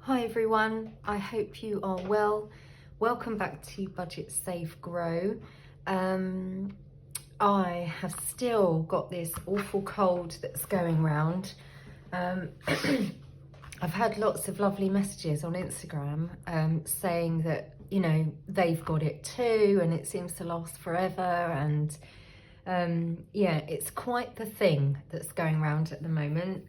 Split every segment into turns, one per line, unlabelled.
Hi everyone, I hope you are well. Welcome back to Budget Save Grow. I have still got this awful cold that's going round. I've had lots of lovely messages on Instagram saying that, you know, they've got it too and it seems to last forever, and yeah, it's quite the thing that's going around at the moment.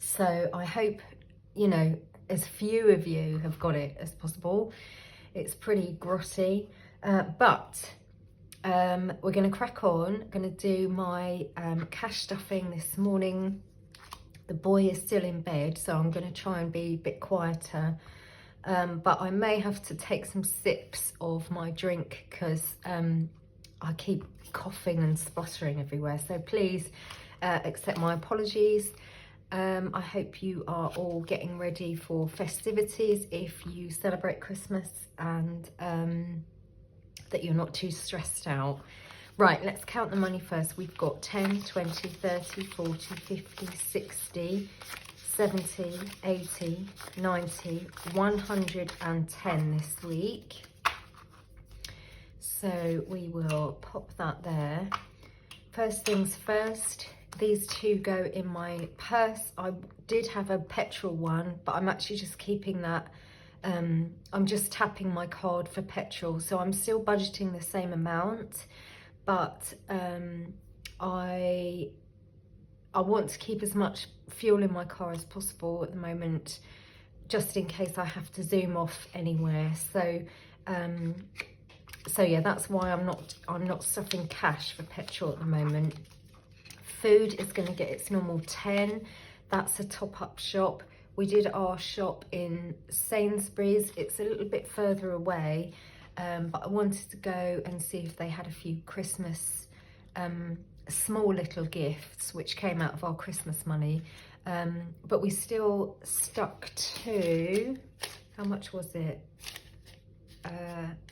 So I hope, you know, as few of you have got it as possible. It's pretty grotty, but we're going to crack on. I'm going to do my cash stuffing this morning. The boy is still in bed, so I'm going to try and be a bit quieter, but I may have to take some sips of my drink because I keep coughing and spluttering everywhere, so please accept my apologies. I hope you are all getting ready for festivities if you celebrate Christmas, and that you're not too stressed out. Right, let's count the money first. We've got 10, 20, 30, 40, 50, 60, 70, 80, 90, 110 this week. So we will pop that there. First things first, these two go in my purse. I did have a petrol one, but I'm actually just keeping that. I'm just tapping my card for petrol, so I'm still budgeting the same amount, but I want to keep as much fuel in my car as possible at the moment, just in case I have to zoom off anywhere. So yeah, that's why I'm not stuffing cash for petrol at the moment. Food is going to get its normal 10. That's a top-up shop. We did our shop in Sainsbury's. It's a little bit further away, but I wanted to go and see if they had a few Christmas small little gifts which came out of our Christmas money, but we still stuck to, how much was it?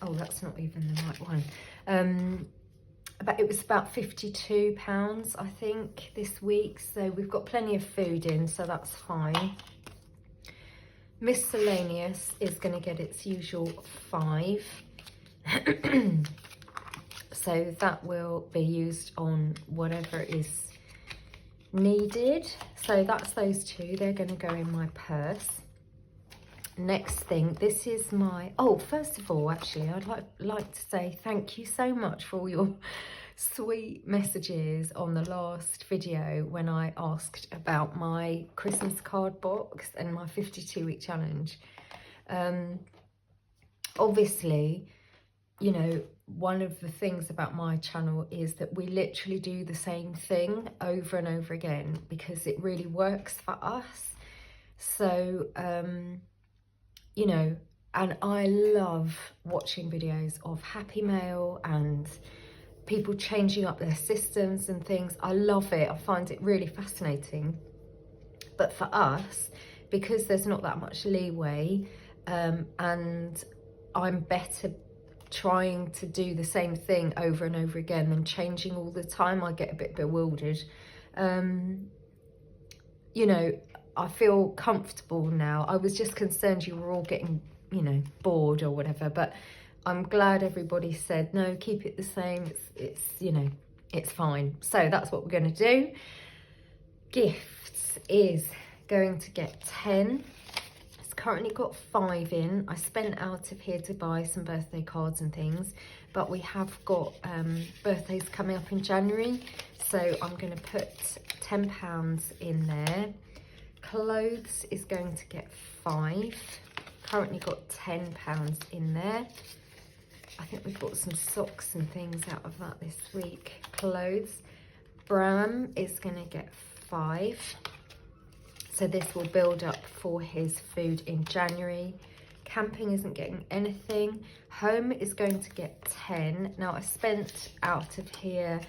Oh, that's not even the right one. But it was about £52, I think, this week. So we've got plenty of food in, so that's fine. Miscellaneous is going to get its usual 5. So that will be used on whatever is needed. So that's those two. They're going to go in my purse. Next thing, this is my, oh, first of all, actually, I'd like to say thank you so much for all your sweet messages on the last video when I asked about my Christmas card box and my 52-week challenge. Obviously, you know, one of the things about my channel is that we literally do the same thing over and over again because it really works for us. So, you know, and I love watching videos of Happy Mail and people changing up their systems and things. I love it. I find it really fascinating. But for us, because there's not that much leeway, and I'm better trying to do the same thing over and over again than changing all the time, I get a bit bewildered. You know, I feel comfortable now. I was just concerned you were all getting, you know, bored or whatever, but I'm glad everybody said, no, keep it the same. It's you know, it's fine. So that's what we're going to do. Gifts is going to get 10. It's currently got 5 in. I spent out of here to buy some birthday cards and things, but we have got birthdays coming up in January. So I'm going to put £10 in there. Clothes is going to get 5. Currently got £10 in there. I think we've got some socks and things out of that this week. Clothes. Bram is going to get 5. So this will build up for his food in January. Camping isn't getting anything. Home is going to get 10. Now I spent out of here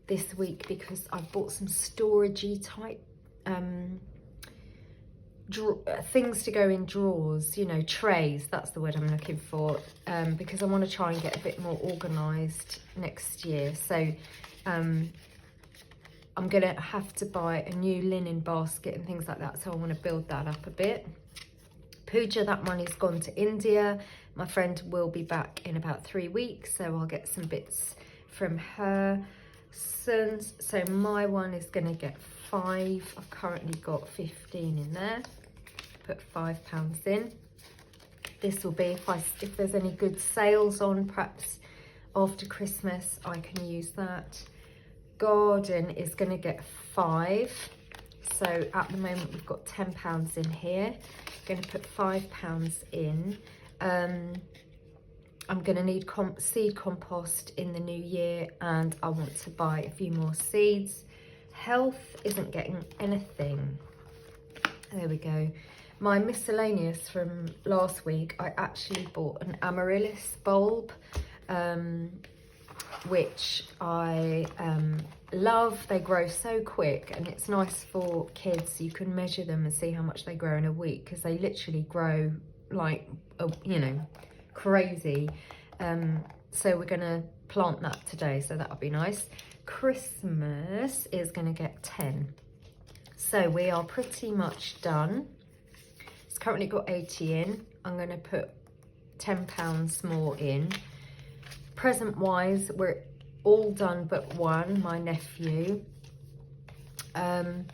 this week because I bought some storagey type things to go in drawers, you know, trays, that's the word I'm looking for, because I want to try and get a bit more organised next year. So I'm gonna have to buy a new linen basket and things like that, so I want to build that up a bit. Pooja, that money's gone to India. My friend will be back in about 3 weeks, so I'll get some bits from her. Sons, so my one is going to get 5. I've currently got 15 in there. Put £5 in. This will be if there's any good sales on, perhaps after Christmas, I can use that. Garden is going to get 5. So at the moment we've got £10 in here. I'm going to put £5 in. I'm going to need seed compost in the new year, and I want to buy a few more seeds. Health isn't getting anything. There we go. My miscellaneous from last week, I actually bought an amaryllis bulb, which I love. They grow so quick, and it's nice for kids. You can measure them and see how much they grow in a week, because they literally grow like, you know, crazy. So we're gonna plant that today, so that'll be nice. Christmas is gonna get 10. So we are pretty much done. It's currently got 80 in. I'm gonna put £10 more in. Present wise, we're all done but one, my nephew. And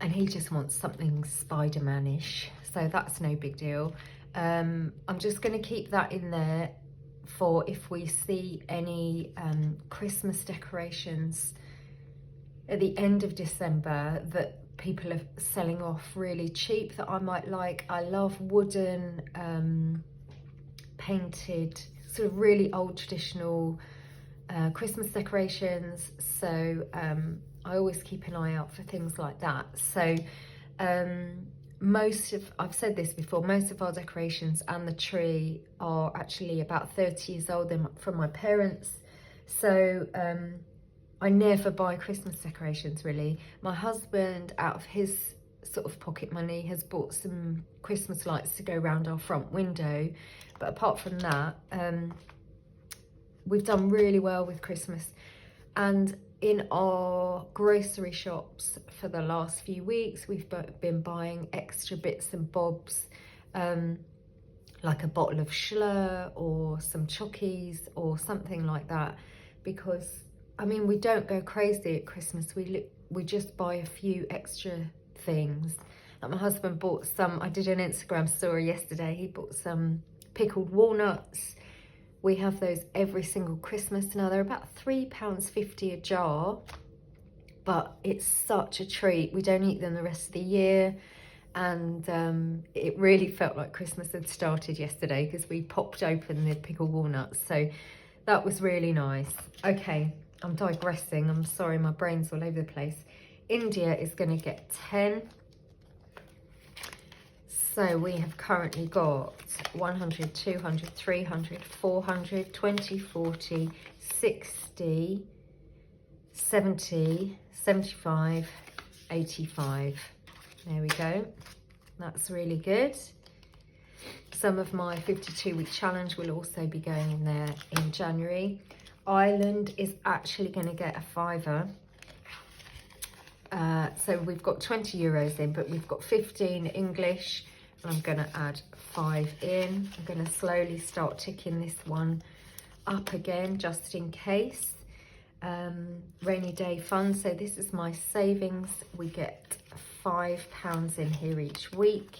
he just wants something Spider-Man-ish, so that's no big deal. I'm just going to keep that in there for if we see any Christmas decorations at the end of December that people are selling off really cheap that I might like. I love wooden, painted, sort of really old traditional Christmas decorations, so I always keep an eye out for things like that. So I've said this before, most of our decorations and the tree are actually about 30 years old. They're from my parents, so I never buy Christmas decorations really. My husband, out of his sort of pocket money, has bought some Christmas lights to go around our front window, but apart from that, we've done really well with Christmas. And in our grocery shops for the last few weeks, we've been buying extra bits and bobs, like a bottle of Schlur or some Chockies or something like that, because I mean, we don't go crazy at Christmas. We just buy a few extra things. Like my husband bought some, I did an Instagram story yesterday, he bought some pickled walnuts. We have those every single Christmas. Now they're about £3.50 a jar, but it's such a treat. We don't eat them the rest of the year, and it really felt like Christmas had started yesterday because we popped open the pickled walnuts. So that was really nice. Okay, I'm digressing. I'm sorry, my brain's all over the place. India is going to get 10. So we have currently got 100, 200, 300, 400, 20, 40, 60, 70, 75, 85. There we go. That's really good. Some of my 52-week challenge will also be going in there in January. Ireland is actually going to get a £5. So we've got €20 in, but we've got 15 English. I'm going to add 5 in. I'm going to slowly start ticking this one up again, just in case. Rainy day fund. So this is my savings. We get £5 in here each week.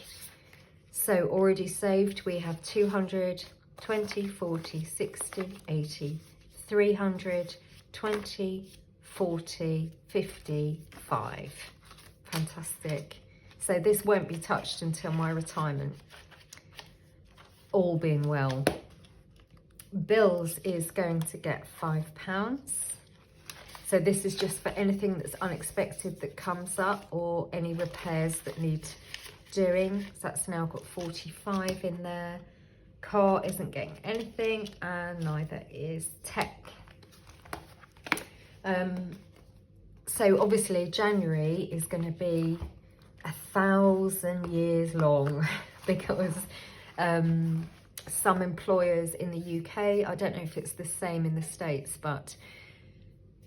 So already saved, we have 200, 20, 40, 60, 80, 300, 20, 40, 55. Fantastic. So this won't be touched until my retirement, all being well. Bills is going to get £5. So this is just for anything that's unexpected that comes up, or any repairs that need doing. So that's now got 45 in there. Car isn't getting anything, and neither is tech. So obviously January is going to be 1,000 years long because some employers in the UK, I don't know if it's the same in the States, but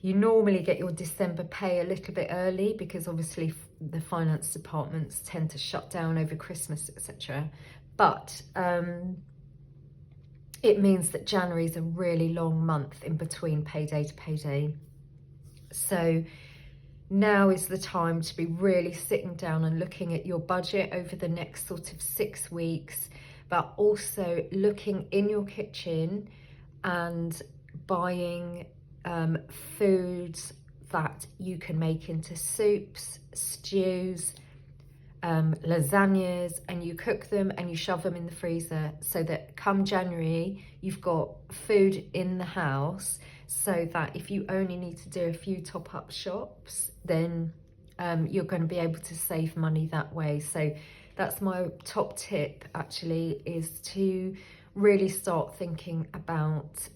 You normally get your December pay a little bit early because obviously the finance departments tend to shut down over Christmas, etc. But it means that January is a really long month in between payday to payday. So now is the time to be really sitting down and looking at your budget over the next sort of 6 weeks, but also looking in your kitchen and buying foods that you can make into soups, stews, lasagnas, and you cook them and you shove them in the freezer so that come January you've got food in the house, so that if you only need to do a few top-up shops, then you're going to be able to save money that way. So that's my top tip, actually, is to really start thinking about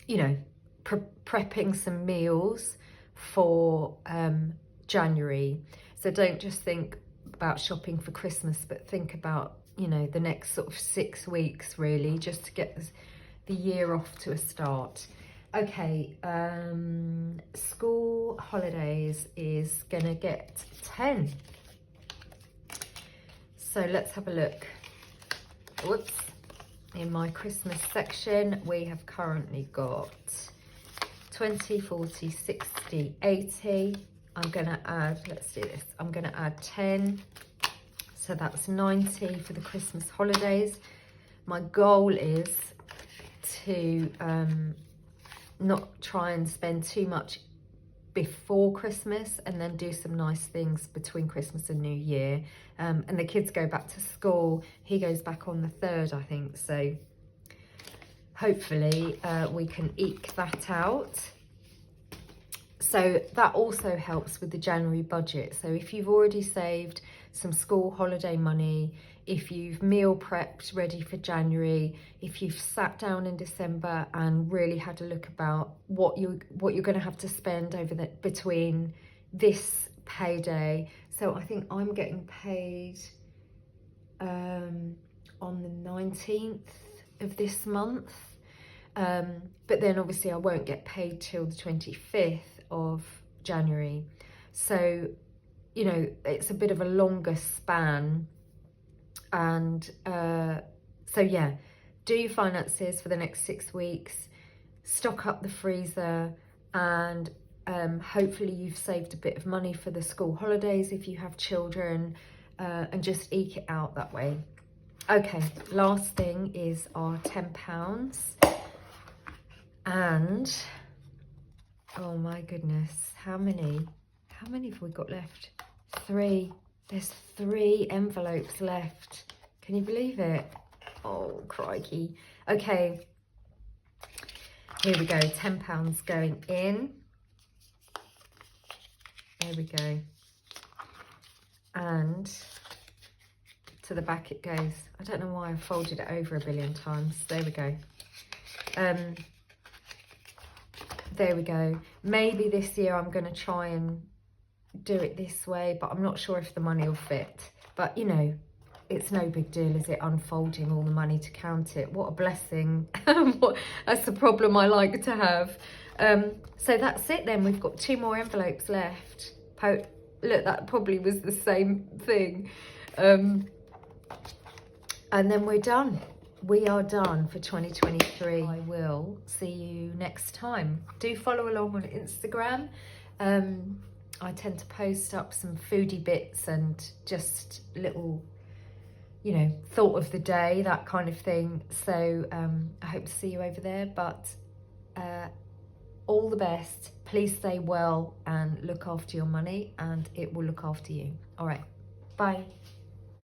you know, prepping some meals for January. So don't just think about shopping for Christmas, but think about, you know, the next sort of 6 weeks, really, just to get the year off to a start. Okay, school holidays is gonna get 10. So let's have a look. Whoops. In my Christmas section, we have currently got 20, 40, 60, 80. I'm gonna add, let's do this, I'm gonna add 10. So that's 90 for the Christmas holidays. My goal is to not try and spend too much before Christmas and then do some nice things between Christmas and New Year. And the kids go back to school. He goes back on the 3rd, I think. So hopefully we can eke that out. So that also helps with the January budget. So if you've already saved some school holiday money, if you've meal prepped ready for January, if you've sat down in December and really had a look about what you're going to have to spend over between this payday. So I think I'm getting paid on the 19th of this month, but then obviously I won't get paid till the 25th of January. So, you know, it's a bit of a longer span. And so yeah, do your finances for the next 6 weeks, stock up the freezer, and hopefully you've saved a bit of money for the school holidays if you have children, and just eke it out that way. Okay, last thing is our £10. And oh my goodness, how many have we got left? 3. There's 3 envelopes left. Can you believe it? Oh, crikey. Okay, here we go. £10 going in. There we go. And to the back it goes. I don't know why I folded it over a billion times. There we go. There we go. Maybe this year I'm going to try and do it this way, but I'm not sure if the money will fit. But you know, it's no big deal, is it, unfolding all the money to count it? What a blessing. That's the problem I like to have. So that's it then. We've got 2 more envelopes left. Look, that probably was the same thing. And then we're done. We are done for 2023. I will see you next time. Do follow along on Instagram. I tend to post up some foodie bits and just little, you know, thought of the day, that kind of thing. So I hope to see you over there. But all the best. Please stay well and look after your money, and it will look after you. All right. Bye.